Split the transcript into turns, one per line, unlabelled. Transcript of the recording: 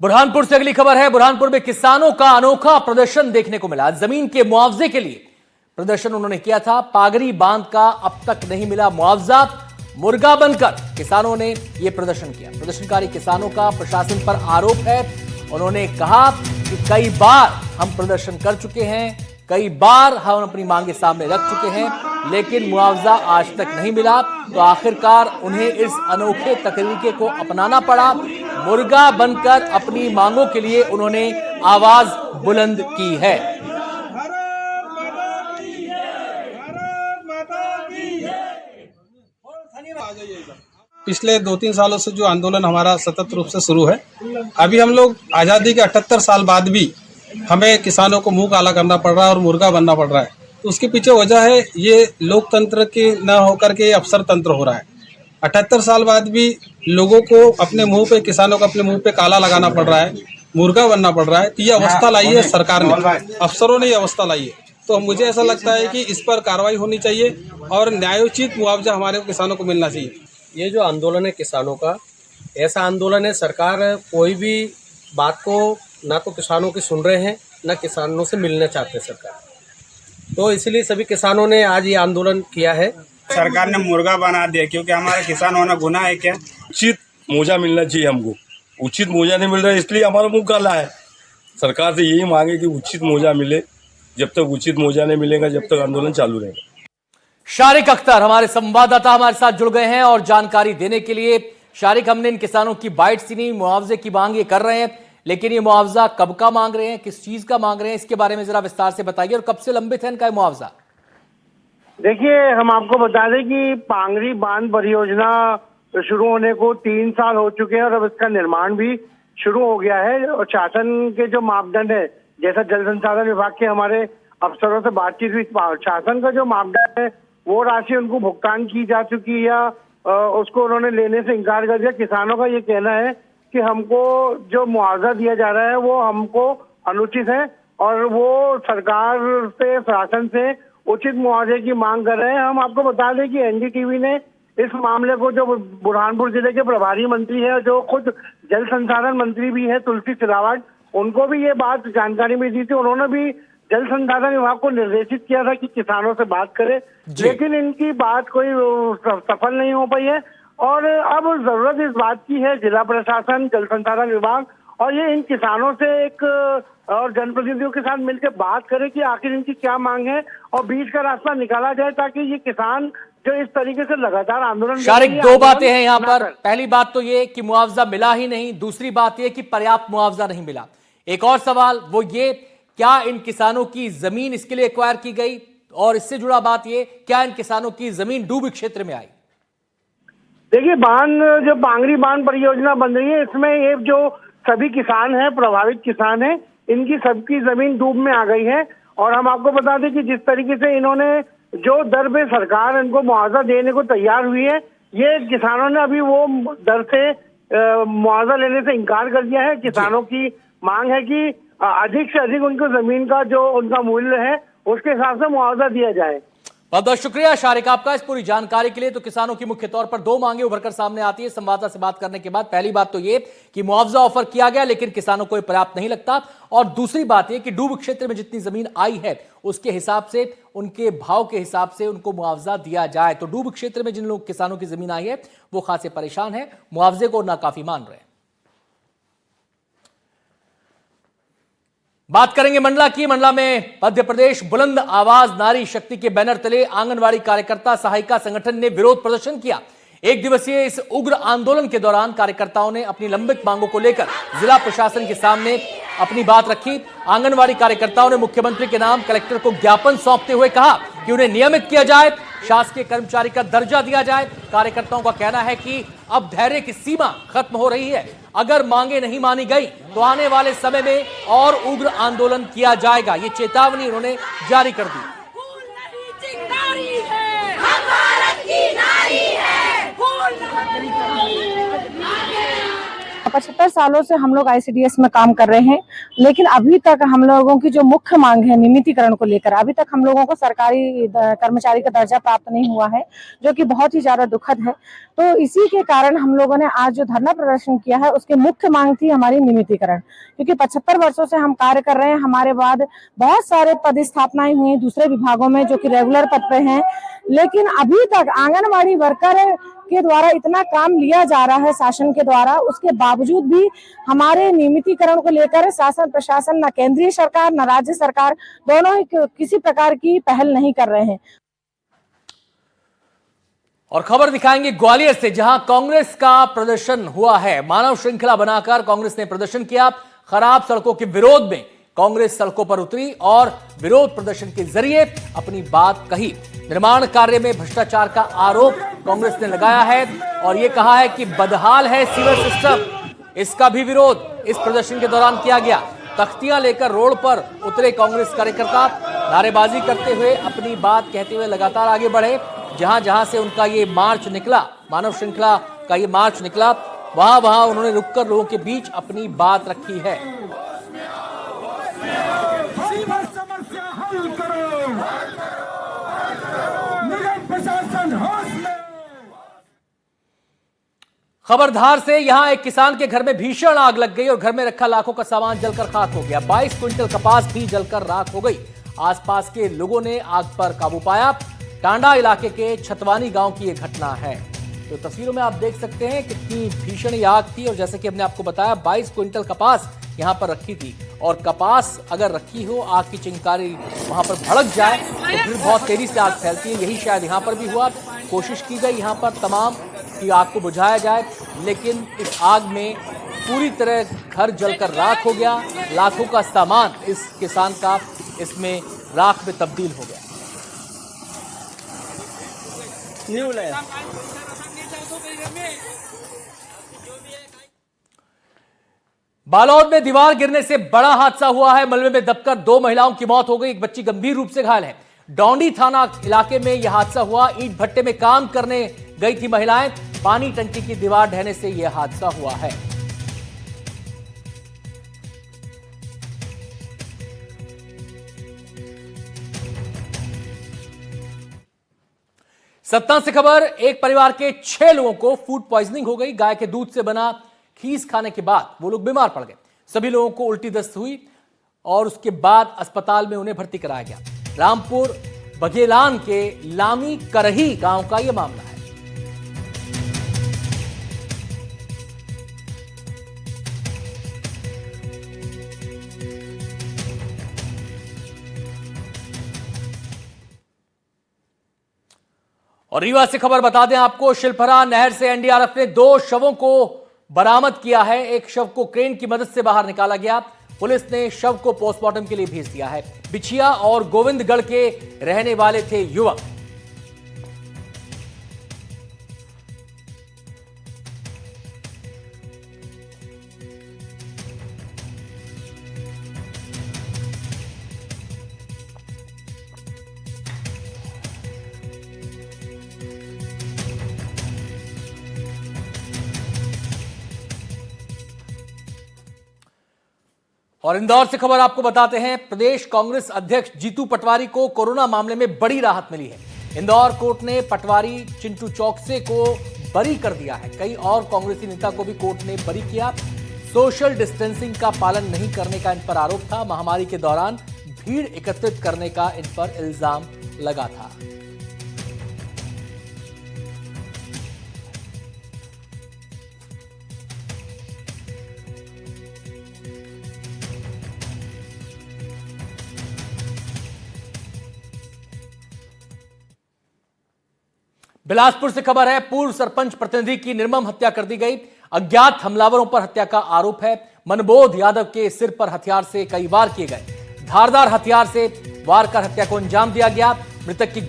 बुरहानपुर से अगली खबर है। बुरहानपुर में किसानों का अनोखा प्रदर्शन देखने को मिला। जमीन के मुआवजे के लिए प्रदर्शन उन्होंने किया था। पागरी बांध का अब तक नहीं मिला मुआवजा। मुर्गा बनकर किसानों ने यह प्रदर्शन किया। प्रदर्शनकारी किसानों का प्रशासन पर आरोप है। उन्होंने कहा कि कई बार हम प्रदर्शन कर चुके हैं, कई बार हम अपनी मांगे सामने रख चुके हैं, लेकिन मुआवजा आज तक नहीं मिला। तो आखिरकार उन्हें इस अनोखे तरीके को अपनाना पड़ा। मुर्गा बनकर अपनी मांगों के लिए उन्होंने आवाज बुलंद की है।
पिछले 2-3 सालों से जो आंदोलन हमारा सतत रूप से शुरू है, अभी हम लोग आज़ादी के 78 साल बाद भी हमें किसानों को मुंह काला करना पड़ रहा है और मुर्गा बनना पड़ रहा है। तो उसके पीछे वजह है ये लोकतंत्र के न होकर के अफसर तंत्र हो रहा है। 78 साल बाद भी लोगों को अपने मुंह पे, किसानों को अपने मुंह पे काला लगाना पड़ रहा है, मुर्गा बनना पड़ रहा है। तो ये अवस्था लाई है सरकार ने, अफसरों ने ये अवस्था लाई है। तो मुझे ऐसा लगता है कि इस पर कार्रवाई होनी चाहिए और न्यायोचित मुआवजा हमारे किसानों को मिलना चाहिए।
ये जो आंदोलन है किसानों का, ऐसा आंदोलन है, सरकार कोई भी बात को ना तो किसानों की सुन रहे हैं, ना किसानों से मिलना चाहते हैं सरकार। तो इसलिए सभी किसानों ने आज ये आंदोलन किया है।
सरकार ने मुर्गा बना दिया, क्योंकि हमारा किसान होना गुनाह है क्या?
उचित मुआवजा मिलना चाहिए हमको। उचित मुआवजा नहीं मिल रहा है, इसलिए हमारा मुंह काला है। सरकार से यही मांगे कि उचित मुआवजा मिले। जब तक उचित मुआवजा नहीं मिलेगा, जब तक आंदोलन चालू रहेगा।
शारिक अख्तर हमारे संवाददाता हमारे साथ जुड़ गए हैं और जानकारी देने के लिए। शारिक, हमने इन किसानों की बाइट सुनी, मुआवजे की मांग ये कर रहे हैं, लेकिन ये मुआवजा कब का मांग रहे हैं, किस चीज का मांग रहे हैं, इसके बारे में जरा विस्तार से बताइए। और कब से लंबित है इनका मुआवजा?
देखिए, हम आपको बता दें कि पांगरी बांध परियोजना शुरू होने को 3 साल हो चुके हैं और अब इसका निर्माण भी शुरू हो गया है। और शासन के जो मापदंड है, जैसा जल संसाधन विभाग के हमारे अफसरों से बातचीत हुई, शासन का जो मापदंड है वो राशि उनको भुगतान की जा चुकी या उसको उन्होंने लेने से इनकार कर दिया। किसानों का ये कहना है कि हमको जो मुआवजा दिया जा रहा है वो हमको अनुचित है और वो सरकार से, शासन से उचित मुआवजे की मांग कर रहे हैं। हम आपको बता दें कि एनडीटीवी ने इस मामले को, जो बुरहानपुर जिले के प्रभारी मंत्री है, जो खुद जल संसाधन मंत्री भी है तुलसी सिलावट, उनको भी ये बात जानकारी में दी थी। उन्होंने भी जल संसाधन विभाग को निर्देशित किया था कि किसानों से बात करे, लेकिन इनकी बात कोई सफल नहीं हो पाई है। और अब जरूरत इस बात की है, जिला प्रशासन, जल संसाधन विभाग और ये इन किसानों से एक और जनप्रतिनिधियों के साथ मिलकर बात करें कि आखिर इनकी क्या मांग है और बीच का रास्ता निकाला जाए, ताकि ये किसान जो इस तरीके से लगातार आंदोलन।
शारिक, 2 बातें हैं यहाँ पर। पहली बात तो ये कि मुआवजा मिला ही नहीं, दूसरी बात ये कि पर्याप्त मुआवजा नहीं मिला। एक और सवाल वो ये, क्या इन किसानों की जमीन इसके लिए एक्वायर की गई? और इससे जुड़ा बात ये, क्या इन किसानों की जमीन डूबी क्षेत्र में आई?
देखिए, बांध, जो पांगरी बांध परियोजना बन रही है, इसमें ये जो सभी किसान हैं, प्रभावित किसान हैं, इनकी सबकी जमीन डूब में आ गई है। और हम आपको बता दें कि जिस तरीके से इन्होंने जो दर पे सरकार इनको मुआवजा देने को तैयार हुई है, ये किसानों ने अभी वो दर से मुआवजा लेने से इनकार कर दिया है। किसानों की मांग है कि अधिक से अधिक उनको जमीन का जो उनका मूल्य है उसके हिसाब से मुआवजा दिया जाए।
बहुत बहुत शुक्रिया शारिक आपका इस पूरी जानकारी के लिए। तो किसानों की मुख्य तौर पर 2 मांगे उभरकर सामने आती है संवाददाता से बात करने के बाद। पहली बात तो ये कि मुआवजा ऑफर किया गया, लेकिन किसानों को पर्याप्त नहीं लगता। और दूसरी बात यह कि डूब क्षेत्र में जितनी जमीन आई है उसके हिसाब से, उनके भाव के हिसाब से उनको मुआवजा दिया जाए। तो डूब क्षेत्र में जिन लोग किसानों की जमीन आई है वो खासे परेशान है, मुआवजे को नाकाफी मान रहे हैं। बात करेंगे मंडला की। मंडला में मध्य प्रदेश बुलंद आवाज नारी शक्ति के बैनर तले आंगनवाड़ी कार्यकर्ता सहायिका संगठन ने विरोध प्रदर्शन किया। 1 दिवसीय इस उग्र आंदोलन के दौरान कार्यकर्ताओं ने अपनी लंबित मांगों को लेकर जिला प्रशासन के सामने अपनी बात रखी। आंगनवाड़ी कार्यकर्ताओं ने मुख्यमंत्री के नाम कलेक्टर को ज्ञापन सौंपते हुए कहा कि उन्हें नियमित किया जाए, शासकीय कर्मचारी का दर्जा दिया जाए। कार्यकर्ताओं का कहना है कि अब धैर्य की सीमा खत्म हो रही है। अगर मांगे नहीं मानी गई तो आने वाले समय में और उग्र आंदोलन किया जाएगा। ये चेतावनी उन्होंने जारी कर दी।
75 सालों से हम लोग आईसीडीएस में काम कर रहे हैं, लेकिन अभी तक हम लोगों की जो मुख्य मांग है नियमितीकरण को लेकर, अभी तक हम लोगों को सरकारी कर्मचारी का दर्जा प्राप्त नहीं हुआ है, जो कि बहुत ही ज्यादा दुखद है। तो इसी के कारण हम लोगों ने आज जो धरना प्रदर्शन किया है, उसकी मुख्य मांग थी हमारी नियमितीकरण, क्योंकि 75 वर्षों से हम कार्य कर रहे हैं। हमारे बाद बहुत सारे पदस्थापनाएं हुई दूसरे विभागों में जो कि रेगुलर पद पे हैं, लेकिन अभी तक आंगनबाड़ी वर्कर के द्वारा इतना काम लिया जा रहा है शासन के द्वारा, उसके बावजूद भी हमारे नियमितीकरण को लेकर शासन प्रशासन, न केंद्रीय सरकार न राज्य सरकार, दोनों ही किसी प्रकार की पहल नहीं कर रहे हैं।
और खबर दिखाएंगे ग्वालियर से, जहां कांग्रेस का प्रदर्शन हुआ है। मानव श्रृंखला बनाकर कांग्रेस ने प्रदर्शन किया। खराब सड़कों के विरोध में कांग्रेस सड़कों पर उतरी और विरोध प्रदर्शन के जरिए अपनी बात कही। निर्माण कार्य में भ्रष्टाचार का आरोप कांग्रेस ने लगाया है और यह कहा है कि बदहाल है सीवर सिस्टम। इसका भी विरोध इस प्रदर्शन के दौरान किया गया। तख्तियां लेकर रोड पर उतरे कांग्रेस कार्यकर्ता, नारेबाजी करते हुए अपनी बात कहते हुए लगातार आगे बढ़े। जहां जहां से उनका ये मार्च निकला, मानव श्रृंखला का ये मार्च निकला, वहां वहां उन्होंने रुककर लोगों के बीच अपनी बात रखी है। खबरधार से यहां एक किसान के घर में भीषण आग लग गई और घर में रखा लाखों का सामान जलकर खाक हो गया। 22 क्विंटल कपास भी जलकर राख हो गई। आसपास के लोगों ने आग पर काबू पाया। टांडा इलाके के छतवानी गांव की यह घटना है। तो तस्वीरों में आप देख सकते हैं कितनी भीषण ये आग थी और जैसे कि हमने आपको बताया 22 क्विंटल कपास यहां पर रखी थी और कपास अगर रखी हो, आग की चिंगारी वहां पर भड़क जाए तो फिर बहुत तेजी से आग फैलती है। यही शायद यहां पर भी हुआ। कोशिश की गई यहां पर तमाम कि आग को बुझाया जाए, लेकिन इस आग में पूरी तरह घर जलकर राख हो गया। लाखों का सामान इस किसान का इसमें राख में तब्दील हो गया। बालोद में दीवार गिरने से बड़ा हादसा हुआ है। मलबे में दबकर 2 महिलाओं की मौत हो गई, एक बच्ची गंभीर रूप से घायल है। डौंडी थाना इलाके में यह हादसा हुआ। ईंट भट्टे में काम करने गई थी महिलाएं, पानी टंकी की दीवार ढहने से यह हादसा हुआ है। सतना से खबर, एक परिवार के 6 लोगों को फूड पॉइजनिंग हो गई। गाय के दूध से बना खीस खाने के बाद वो लोग बीमार पड़ गए। सभी लोगों को उल्टी दस्त हुई और उसके बाद अस्पताल में उन्हें भर्ती कराया गया। रामपुर बघेलान के लामी करही गांव का यह मामला है। और रीवा से खबर बता दें आपको, शिल्परा नहर से एनडीआरएफ ने 2 शवों को बरामद किया है। एक शव को क्रेन की मदद से बाहर निकाला गया। पुलिस ने शव को पोस्टमार्टम के लिए भेज दिया है। बिछिया और गोविंदगढ़ के रहने वाले थे युवक। और इंदौर से खबर आपको बताते हैं, प्रदेश कांग्रेस अध्यक्ष जीतू पटवारी को कोरोना मामले में बड़ी राहत मिली है। इंदौर कोर्ट ने पटवारी, चिंटू चौकसे को बरी कर दिया है। कई और कांग्रेसी नेता को भी कोर्ट ने बरी किया। सोशल डिस्टेंसिंग का पालन नहीं करने का इन पर आरोप था। महामारी के दौरान भीड़ एकत्रित करने का इन पर इल्जाम लगा था। बिलासपुर से खबर है, पूर्व सरपंच प्रतिनिधि की निर्मम हत्या कर दी गई। अज्ञात हमलावरों पर हत्या का आरोप है। मनबोध यादव के सिर पर हथियार से कई वार किए गए। धारदार हथियार से वार कर हत्या को अंजाम दिया गया। मृतक की